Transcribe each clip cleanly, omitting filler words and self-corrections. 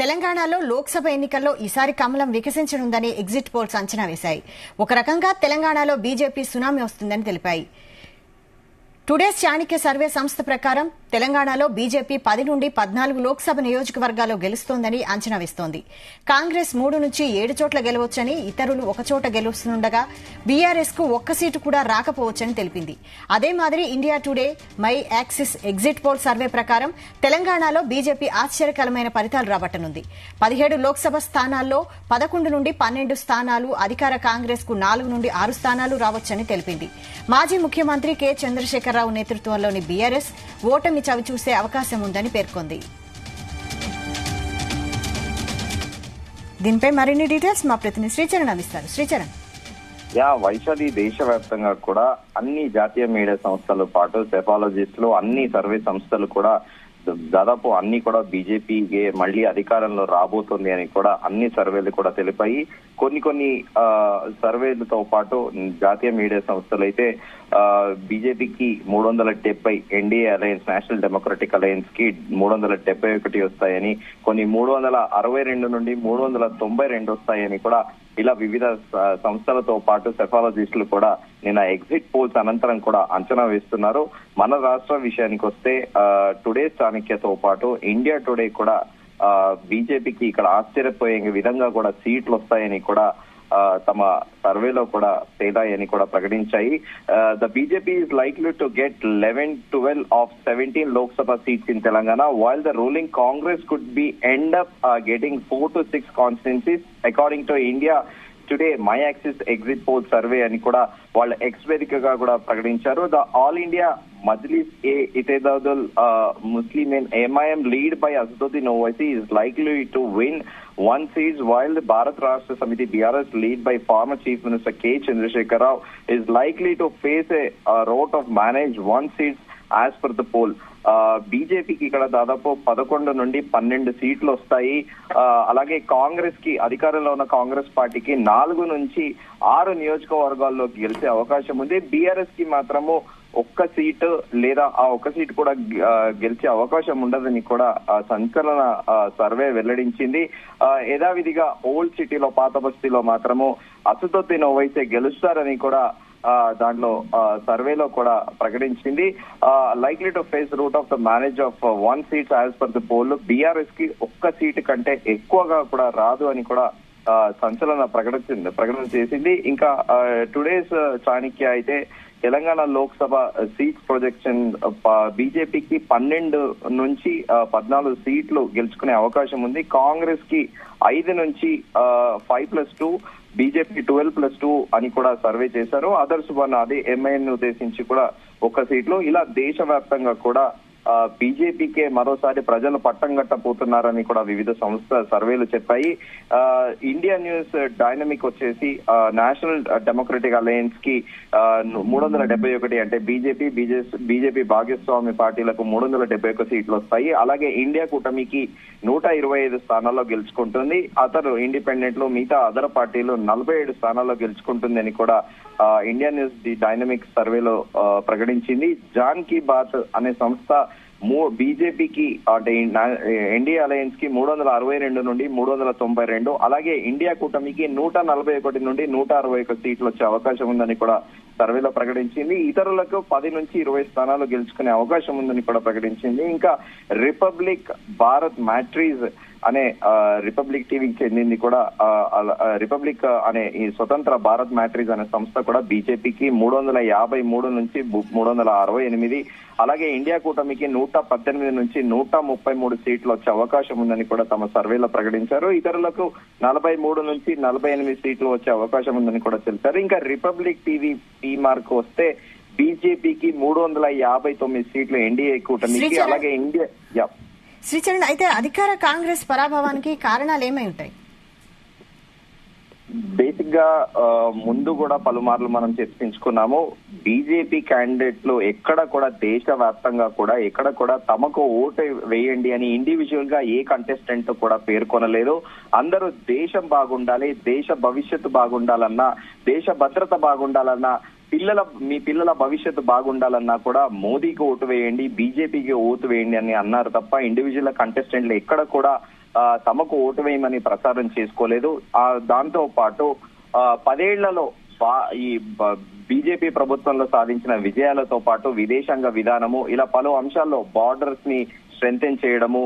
తెలంగాణలో లోక్సభ ఎన్నికల్లో ఈసారి కమలం వికసించనుందని ఎగ్జిట్ పోల్స్ అంచనా వేశాయి. ఒక రకంగా తెలంగాణలో బీజేపీ సునామీ వస్తుందని తెలిపాయి. టుడేస్ చాణక్య సర్వే సంస్థ ప్రకారం తెలంగాణలో బీజేపీ 10 నుండి 14 లోక్సభ నియోజకవర్గాల్లో గెలుస్తోందని అంచనా వేస్తోంది. కాంగ్రెస్ 3 నుంచి 7 చోట్ల గెలవొచ్చని, ఇతరులు 1 చోట గెలుస్తుండగా బీఆర్ఎస్ కు 1 సీటు కూడా రాకపోవచ్చని తెలిపింది. అదే మాదిరి India Today, My Axis exit poll survey ప్రకారం తెలంగాణలో బీజేపీ ఆశ్చర్యకరమైన ఫలితాలు రాబట్టనుంది. 17 లోక్సభ స్థానాల్లో 11 నుండి 12 స్థానాలు, అధికార కాంగ్రెస్ కు 4 నుండి 6 స్థానాలు రావచ్చని తెలిపింది. మాజీ ముఖ్యమంత్రి కె చంద్రశేఖరరావు నేతృత్వంలోని బీఆర్ఎస్ ఓటమి చవిచూసే అవకాశం ఉందని పేర్కొంది. దీనిపై మరిన్ని డీటెయిల్స్ మా ప్రతినిధి శ్రీచరణ్ అందిస్తారు. శ్రీచరణ్. వైశాలి, దేశవ్యాప్తంగా కూడా అన్ని జాతీయ మీడియా సంస్థలు పాటు సెఫాలజిస్టులు, అన్ని సర్వే సంస్థలు కూడా దాదాపు అన్ని కూడా బీజేపీకి మళ్లీ అధికారంలో రాబోతుంది అని కూడా అన్ని సర్వేలు కూడా తెలిపాయి. కొన్ని సర్వేలతో పాటు జాతీయ మీడియా సంస్థలు అయితే బీజేపీకి 370, NDA alliance, national democratic alliance కి 371 వస్తాయని, కొన్ని 362 నుండి 392 వస్తాయని కూడా ఇలా వివిధ సంస్థలతో పాటు సెఫాలజిస్టులు కూడా నిన్న ఎగ్జిట్ పోల్స్ అనంతరం కూడా అంచనా వేస్తున్నారు. మన రాష్ట్ర విషయానికి వస్తే టుడేస్ చాణక్యతో పాటు ఇండియా టుడే కూడా బీజేపీకి ఇక్కడ ఆశ్చర్యపోయే విధంగా కూడా సీట్లు వస్తాయని కూడా తమ సర్వేలో కూడా తేలాయని కూడా ప్రకటించాయి. The BJP is likely to get 11-12 of 17 Lok Sabha seats in Telangana, while the ruling Congress could be end up getting 4 to 6 constituencies according to India Today My Axis exit poll survey అని కూడా వాళ్ళ ఎక్స్ వేదికగా కూడా ప్రకటించారు. The All India Majlis e Ittehadul Muslimeen MIM lead by Asaduddin Owaisi is likely to win 1 seat, while the Bharat Rashtra Samiti BRS lead by former Chief Minister K. Chandrasekhar Rao is likely to face a rout of manage 1 seat as per the poll. బీజేపీకి ఇక్కడ దాదాపు 11 నుండి 12 సీట్లు వస్తాయి. అలాగే కాంగ్రెస్ కి, అధికారంలో ఉన్న కాంగ్రెస్ పార్టీకి 4 నుంచి 6 నియోజకవర్గాల్లో గెలిచే అవకాశం ఉంది. బీఆర్ఎస్ కి మాత్రము 1 సీటు లేదా ఆ 1 సీటు కూడా గెలిచే అవకాశం ఉండదని కూడా సంచలన సర్వే వెల్లడించింది. యథావిధిగా ఓల్డ్ సిటీలో, పాత బస్తీలో మాత్రము అసదుద్దీన్ ఓవైసీ గెలుస్తారని కూడా దాంట్లో సర్వేలో కూడా ప్రకటించింది. Likely to face rout of the manage of 1 seat as per the poll. BRS కి 1 సీటు కంటే ఎక్కువగా కూడా రాదు అని కూడా సంచలన ప్రకటన చేసింది. ఇంకా టుడేస్ చాణక్య అయితే తెలంగాణ లోక్సభ సీట్ ప్రొజెక్షన్ బీజేపీకి 12 నుంచి 14 సీట్లు గెలుచుకునే అవకాశం ఉంది. కాంగ్రెస్ కి 5 నుంచి 5+2, బీజేపీ 12+2 అని కూడా సర్వే చేశారు. అదర్స్ వన్ అది ఎంఐఎన్ ఉద్దేశించి కూడా 1 సీట్లు. ఇలా దేశవ్యాప్తంగా కూడా బీజేపీకే మరోసారి ప్రజలు పట్టం కట్టబోతున్నారని కూడా వివిధ సంస్థ సర్వేలు చెప్పాయి. ఇండియా న్యూస్ డైనమిక్ వచ్చేసి నేషనల్ డెమోక్రటిక్ అలయన్స్ కి 371, అంటే బీజేపీ భాగస్వామి పార్టీలకు 371 సీట్లు వస్తాయి. అలాగే ఇండియా కూటమికి 125 స్థానాల్లో గెలుచుకుంటుంది. అతను ఇండిపెండెంట్ లో మిగతా అదర్ పార్టీలు 47 స్థానాల్లో గెలుచుకుంటుంది అని కూడా ఇండియా న్యూస్ ది డైనమిక్ సర్వేలో ప్రకటించింది. జాన్ కీ బాత్ అనే సంస్థ బీజేపీకి, అంటే ఎన్డీఏ అలయన్స్ కి 362 నుండి 392, అలాగే ఇండియా కూటమికి 141 నుండి 161 సీట్లు వచ్చే అవకాశం ఉందని కూడా సర్వేలో ప్రకటించింది. ఇతరులకు 10 నుంచి 20 స్థానాలు గెలుచుకునే అవకాశం ఉందని కూడా ప్రకటించింది. ఇంకా రిపబ్లిక్ భారత్ మ్యాట్రీస్ అనే రిపబ్లిక్ టీవీకి చెందింది కూడా, రిపబ్లిక్ అనే ఈ స్వతంత్ర భారత్ మ్యాట్రీస్ అనే సంస్థ కూడా బీజేపీకి 353 నుంచి 368, అలాగే ఇండియా కూటమికి 118 నుంచి 133 సీట్లు వచ్చే అవకాశం ఉందని కూడా తమ సర్వేలో ప్రకటించారు. ఇతరులకు 43 నుంచి 48 సీట్లు వచ్చే అవకాశం ఉందని కూడా తెలిపారు. ఇంకా రిపబ్లిక్ టీవీ మార్క్ వస్తే బీజేపీకి 359 సీట్లు ఎన్డీఏ కూటమికి, అలాగే ఇండియా. శ్రీచరణ్, అయితే అధికార కాంగ్రెస్ పరాభవానికి కారణాలు ఏమై ఉంటాయి? బేసిక్ గా ముందు కూడా పలుమార్లు మనం చర్చించుకున్నాము. బీజేపీ క్యాండిడేట్లు ఎక్కడ కూడా దేశవ్యాప్తంగా కూడా ఎక్కడ కూడా తమకు ఓటు వేయండి అని ఇండివిజువల్ గా ఏ కంటెస్టెంట్ కూడా పేర్కొనలేదు. అందరూ దేశం బాగుండాలి, దేశ భవిష్యత్తు బాగుండాలన్నా, దేశ భద్రత బాగుండాలన్నా, మీ పిల్లల భవిష్యత్తు బాగుండాలన్నా కూడా మోదీకి ఓటు వేయండి, బీజేపీకి ఓటు వేయండి అని అన్నారు తప్ప ఇండివిజువల్ కంటెస్టెంట్లు ఎక్కడ కూడా తమకు ఓటు వేయమని ప్రచారం చేసుకోలేదు. దాంతో పాటు 10 ఏళ్లలో ఈ బీజేపీ ప్రభుత్వంలో సాధించిన విజయాలతో పాటు విదేశాంగ విధానము ఇలా పలు అంశాల్లో బార్డర్స్ ని స్ట్రెంథెన్ చేయడము,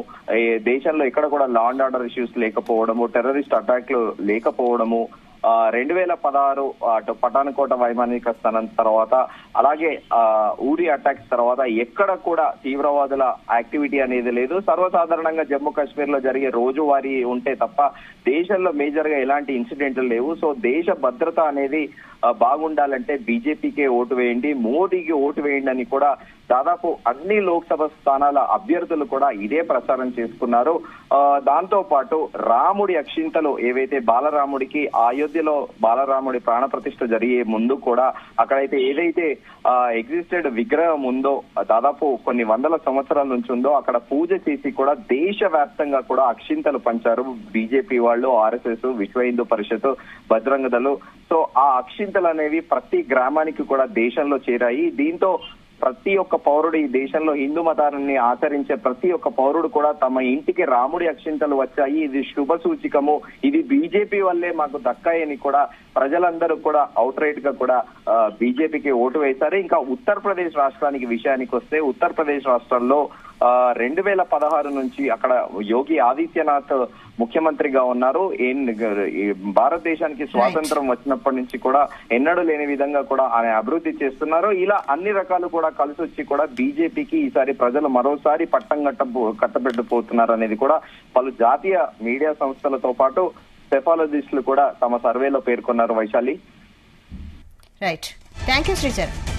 దేశంలో ఎక్కడ కూడా లా అండ్ ఆర్డర్ ఇష్యూస్ లేకపోవడము, టెర్రరిస్ట్ అటాక్లు లేకపోవడము, 2016 అటు పఠాన్కోట వైమానిక స్థానం తర్వాత అలాగే ఊరి అటాక్స్ తర్వాత ఎక్కడ కూడా తీవ్రవాదుల యాక్టివిటీ అనేది లేదు. సర్వసాధారణంగా జమ్మూ కాశ్మీర్ లో జరిగే రోజువారీ ఉంటే తప్ప దేశంలో మేజర్ గా ఎలాంటి ఇన్సిడెంట్లు లేవు. సో దేశ భద్రత అనేది బాగుండాలంటే బీజేపీకే ఓటు వేయండి, మోడీకి ఓటు వేయండి అని కూడా దాదాపు అన్ని లోక్సభ స్థానాల అభ్యర్థులు కూడా ఇదే ప్రచారం చేసుకున్నారు. దాంతో పాటు రాముడి అక్షింతలు ఏవైతే బాలరాముడికి అయోధ్యలో బాలరాముడి ప్రాణ ప్రతిష్ఠ జరిగే ముందు కూడా అక్కడైతే ఏదైతే ఎగ్జిస్టెడ్ విగ్రహం ఉందో దాదాపు కొన్ని వందల సంవత్సరాల నుంచి ఉందో అక్కడ పూజ చేసి కూడా దేశవ్యాప్తంగా కూడా అక్షింతలు పంచారు బీజేపీ వాళ్ళు, ఆర్ఎస్ఎస్, విశ్వ హిందూ పరిషత్, బజరంగ దళం. సో ఆ అక్షింతలు అనేవి ప్రతి గ్రామానికి కూడా దేశంలో చేరాయి. దీంతో ప్రతి ఒక్క పౌరుడు, ఈ దేశంలో హిందూ మతాన్ని ఆచరించే ప్రతి ఒక్క పౌరుడు కూడా తమ ఇంటికి రాముడి అక్షింతలు వచ్చాయి, ఇది శుభ సూచికము, ఇది బీజేపీ వల్లే మాకు దక్కాయని కూడా ప్రజలందరూ కూడా అవుట్ రైట్ గా కూడా బీజేపీకి ఓటు వేశారు. ఇంకా ఉత్తరప్రదేశ్ రాష్ట్రానికి విషయానికి వస్తే ఉత్తరప్రదేశ్ రాష్ట్రంలో 2016 నుంచి అక్కడ యోగి ఆదిత్యనాథ్ ముఖ్యమంత్రిగా ఉన్నారు. భారతదేశానికి స్వాతంత్రం వచ్చినప్పటి నుంచి కూడా ఎన్నడూ లేని విధంగా కూడా ఆయన అభివృద్ధి చేస్తున్నారు. ఇలా అన్ని రకాలు కూడా కలిసి వచ్చి కూడా బీజేపీకి ఈసారి ప్రజలు మరోసారి పట్టం కట్టబెట్టబోతున్నారు అనేది కూడా పలు జాతీయ మీడియా సంస్థలతో పాటు సెఫాలజిస్టులు కూడా తమ సర్వేలో పేర్కొన్నారు. Vaishali, right, thank you Sricharan.